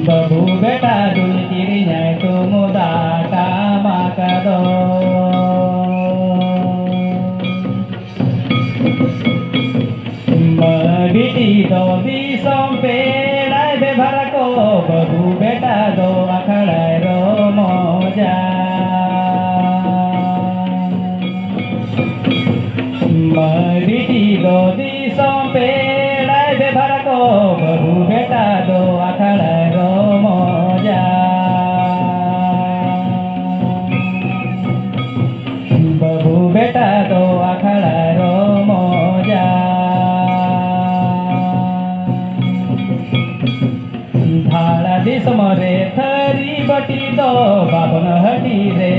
बबू बेटा दुल चिरी जाए तो मुदा कामा करो मबिटी दो दिसम पेड़ाय बेभर को बबू बेटा दो अखड़ाय रो मोजा मबिटी दो दिसम पेड़ाय बेभर को बबू बेटा दो अखड़ाय रो मोजा बबू बेटा दो अखड़ाय रो मोजा भाड़ा दिसम रे थरी बटी दो बाबन हटी रे।